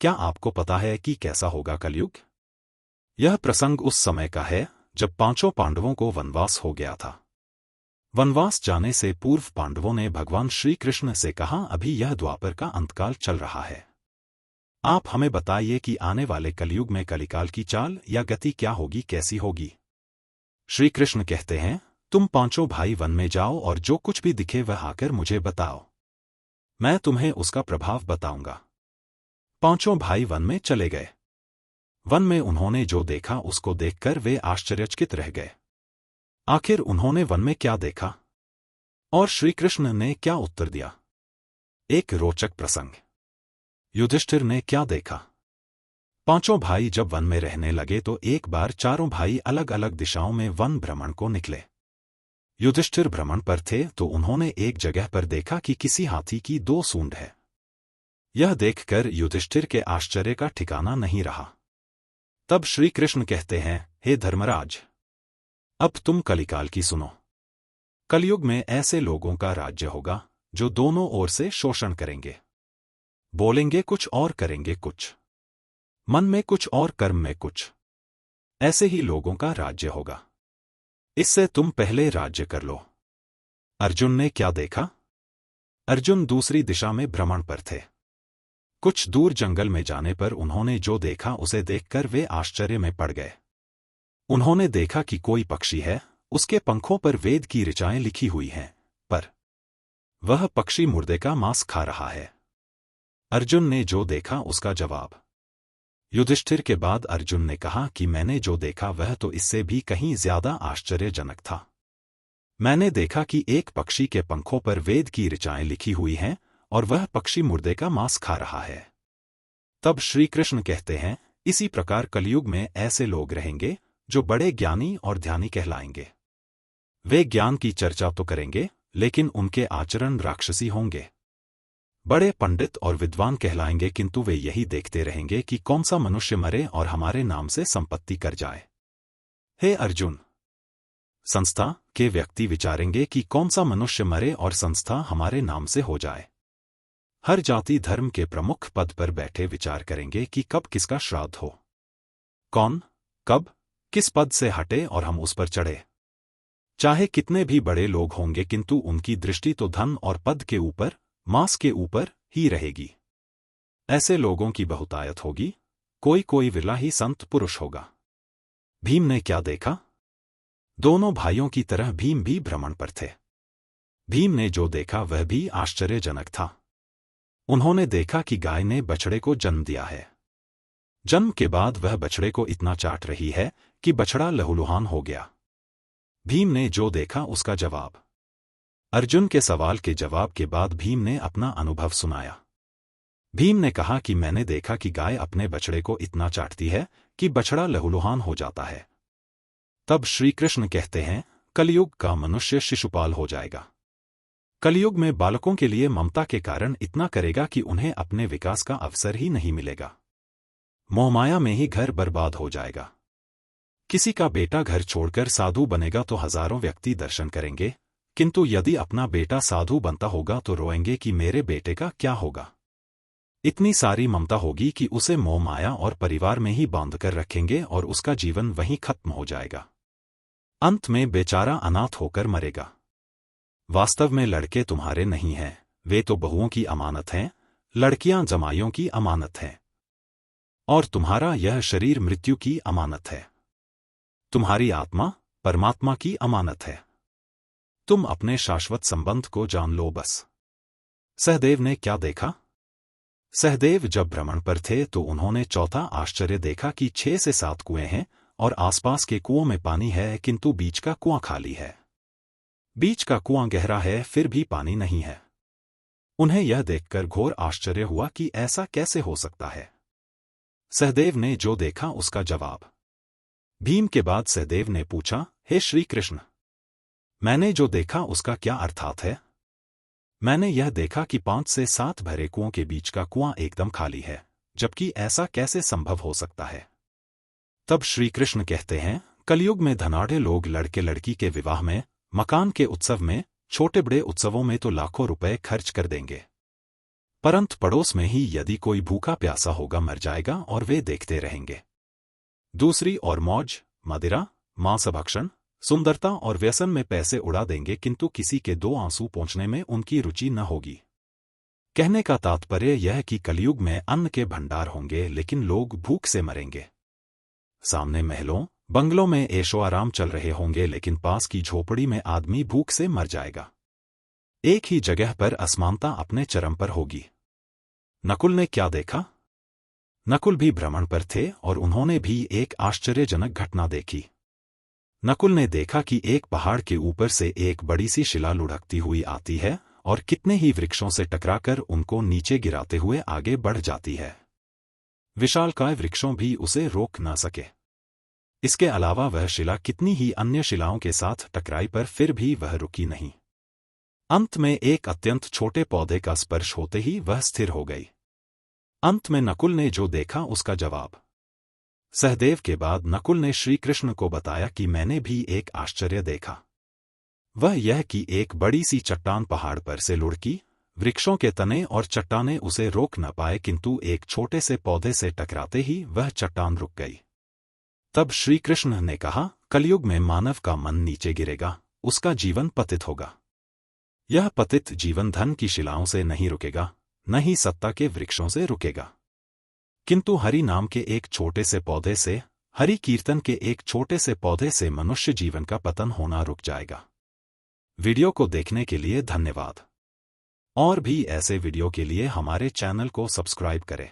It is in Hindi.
क्या आपको पता है कि कैसा होगा कलयुग? यह प्रसंग उस समय का है जब पांचों पांडवों को वनवास हो गया था। वनवास जाने से पूर्व पांडवों ने भगवान श्री कृष्ण से कहा, अभी यह द्वापर का अंतकाल चल रहा है। आप हमें बताइए कि आने वाले कलयुग में कलिकाल की चाल या गति क्या होगी, कैसी होगी? श्री कृष्ण कहते हैं, तुम पांचों भाई वन में जाओ और जो कुछ भी दिखे वह आकर मुझे बताओ, मैं तुम्हें उसका प्रभाव बताऊंगा। पांचों भाई वन में चले गए। वन में उन्होंने जो देखा उसको देखकर वे आश्चर्यचकित रह गए। आखिर उन्होंने वन में क्या देखा और श्री कृष्ण ने क्या उत्तर दिया? एक रोचक प्रसंग। युधिष्ठिर ने क्या देखा? पांचों भाई जब वन में रहने लगे तो एक बार चारों भाई अलग अलग दिशाओं में वन भ्रमण को निकले। युधिष्ठिर भ्रमण पर थे तो उन्होंने एक जगह पर देखा कि किसी हाथी की 2 सूंड है। यह देखकर युधिष्ठिर के आश्चर्य का ठिकाना नहीं रहा। तब श्री कृष्ण कहते हैं, हे धर्मराज, अब तुम कलिकाल की सुनो। कलयुग में ऐसे लोगों का राज्य होगा जो दोनों ओर से शोषण करेंगे, बोलेंगे कुछ और करेंगे कुछ, मन में कुछ और कर्म में कुछ। ऐसे ही लोगों का राज्य होगा। इससे तुम पहले राज्य कर लो। अर्जुन ने क्या देखा? अर्जुन दूसरी दिशा में भ्रमण पर थे। कुछ दूर जंगल में जाने पर उन्होंने जो देखा उसे देखकर वे आश्चर्य में पड़ गए। उन्होंने देखा कि कोई पक्षी है, उसके पंखों पर वेद की ऋचाएं लिखी हुई हैं, पर वह पक्षी मुर्दे का मांस खा रहा है। अर्जुन ने जो देखा उसका जवाब। युधिष्ठिर के बाद अर्जुन ने कहा कि मैंने जो देखा वह तो इससे भी कहीं ज्यादा आश्चर्यजनक था। मैंने देखा कि एक पक्षी के पंखों पर वेद की ऋचाएं लिखी हुई हैं और वह पक्षी मुर्दे का मांस खा रहा है। तब श्री कृष्ण कहते हैं, इसी प्रकार कलयुग में ऐसे लोग रहेंगे जो बड़े ज्ञानी और ध्यानी कहलाएंगे। वे ज्ञान की चर्चा तो करेंगे लेकिन उनके आचरण राक्षसी होंगे। बड़े पंडित और विद्वान कहलाएंगे किंतु वे यही देखते रहेंगे कि कौन सा मनुष्य मरे और हमारे नाम से संपत्ति कर जाए। हे अर्जुन, संस्था के व्यक्ति विचारेंगे कि कौन सा मनुष्य मरे और संस्था हमारे नाम से हो जाए। हर जाति धर्म के प्रमुख पद पर बैठे विचार करेंगे कि कब किसका श्राद्ध हो, कौन कब किस पद से हटे और हम उस पर चढ़े। चाहे कितने भी बड़े लोग होंगे किंतु उनकी दृष्टि तो धन और पद के ऊपर, मांस के ऊपर ही रहेगी। ऐसे लोगों की बहुतायत होगी, कोई कोई विरला ही संत पुरुष होगा। भीम ने क्या देखा? दोनों भाइयों की तरह भीम भी भ्रमण पर थे। भीम ने जो देखा वह भी आश्चर्यजनक था। उन्होंने देखा कि गाय ने बछड़े को जन्म दिया है। जन्म के बाद वह बछड़े को इतना चाट रही है कि बछड़ा लहूलुहान हो गया। भीम ने जो देखा उसका जवाब। अर्जुन के सवाल के जवाब के बाद भीम ने अपना अनुभव सुनाया। भीम ने कहा कि मैंने देखा कि गाय अपने बछड़े को इतना चाटती है कि बछड़ा लहूलुहान हो जाता है। तब श्री कृष्ण कहते हैं, कलयुग का मनुष्य शिशुपाल हो जाएगा। कलयुग में बालकों के लिए ममता के कारण इतना करेगा कि उन्हें अपने विकास का अवसर ही नहीं मिलेगा। मोहमाया में ही घर बर्बाद हो जाएगा। किसी का बेटा घर छोड़कर साधु बनेगा तो हजारों व्यक्ति दर्शन करेंगे, किंतु यदि अपना बेटा साधु बनता होगा तो रोएंगे कि मेरे बेटे का क्या होगा। इतनी सारी ममता होगी कि उसे मोह माया और परिवार में ही बांधकर रखेंगे और उसका जीवन वहीं खत्म हो जाएगा। अंत में बेचारा अनाथ होकर मरेगा। वास्तव में लड़के तुम्हारे नहीं हैं, वे तो बहुओं की अमानत हैं, लड़कियां जमाइयों की अमानत हैं, और तुम्हारा यह शरीर मृत्यु की अमानत है। तुम्हारी आत्मा परमात्मा की अमानत है। तुम अपने शाश्वत संबंध को जान लो बस। सहदेव ने क्या देखा? सहदेव जब भ्रमण पर थे तो उन्होंने चौथा आश्चर्य देखा कि 6 से 7 कुएं हैं और आसपास के कुओं में पानी है किंतु बीच का कुआं खाली है। बीच का कुआं गहरा है फिर भी पानी नहीं है। उन्हें यह देखकर घोर आश्चर्य हुआ कि ऐसा कैसे हो सकता है। सहदेव ने जो देखा उसका जवाब। भीम के बाद सहदेव ने पूछा, हे श्री कृष्ण, मैंने जो देखा उसका क्या अर्थात है? मैंने यह देखा कि 5 से 7 भरे कुओं के बीच का कुआं एकदम खाली है, जबकि ऐसा कैसे संभव हो सकता है? तब श्री कृष्ण कहते हैं, कलयुग में धनाढ़े लोग लड़के लड़की के विवाह में, मकान के उत्सव में, छोटे बड़े उत्सवों में तो लाखों रुपए खर्च कर देंगे। परंतु पड़ोस में ही यदि कोई भूखा प्यासा होगा मर जाएगा और वे देखते रहेंगे। दूसरी ओर मौज, मदिरा, मांसभक्षण, सुंदरता और व्यसन में पैसे उड़ा देंगे किंतु किसी के दो आंसू पोंछने में उनकी रुचि न होगी। कहने का तात्पर्य यह कि कलयुग में अन्न के भंडार होंगे लेकिन लोग भूख से मरेंगे। सामने महलों, बंगलों में ऐशो आराम चल रहे होंगे लेकिन पास की झोपड़ी में आदमी भूख से मर जाएगा। एक ही जगह पर असमानता अपने चरम पर होगी। नकुल ने क्या देखा? नकुल भी भ्रमण पर थे और उन्होंने भी एक आश्चर्यजनक घटना देखी। नकुल ने देखा कि एक पहाड़ के ऊपर से एक बड़ी सी शिला लुढ़कती हुई आती है और कितने ही वृक्षों से टकराकर उनको नीचे गिराते हुए आगे बढ़ जाती है। विशालकाय वृक्षों भी उसे रोक न सके। इसके अलावा वह शिला कितनी ही अन्य शिलाओं के साथ टकराई पर फिर भी वह रुकी नहीं। अंत में एक अत्यंत छोटे पौधे का स्पर्श होते ही वह स्थिर हो गई। अंत में नकुल ने जो देखा उसका जवाब सहदेव के बाद नकुल ने श्री कृष्ण को बताया कि मैंने भी एक आश्चर्य देखा। वह यह कि एक बड़ी सी चट्टान पहाड़ पर से लुढ़की, वृक्षों के तने और चट्टाने उसे रोक न पाए किंतु एक छोटे से पौधे से टकराते ही वह चट्टान रुक गई। तब श्री कृष्ण ने कहा, कलयुग में मानव का मन नीचे गिरेगा, उसका जीवन पतित होगा। यह पतित जीवन धन की शिलाओं से नहीं रुकेगा, न ही सत्ता के वृक्षों से रुकेगा, किंतु हरि नाम के एक छोटे से पौधे से, हरि कीर्तन के एक छोटे से पौधे से मनुष्य जीवन का पतन होना रुक जाएगा। वीडियो को देखने के लिए धन्यवाद। और भी ऐसे वीडियो के लिए हमारे चैनल को सब्सक्राइब करें।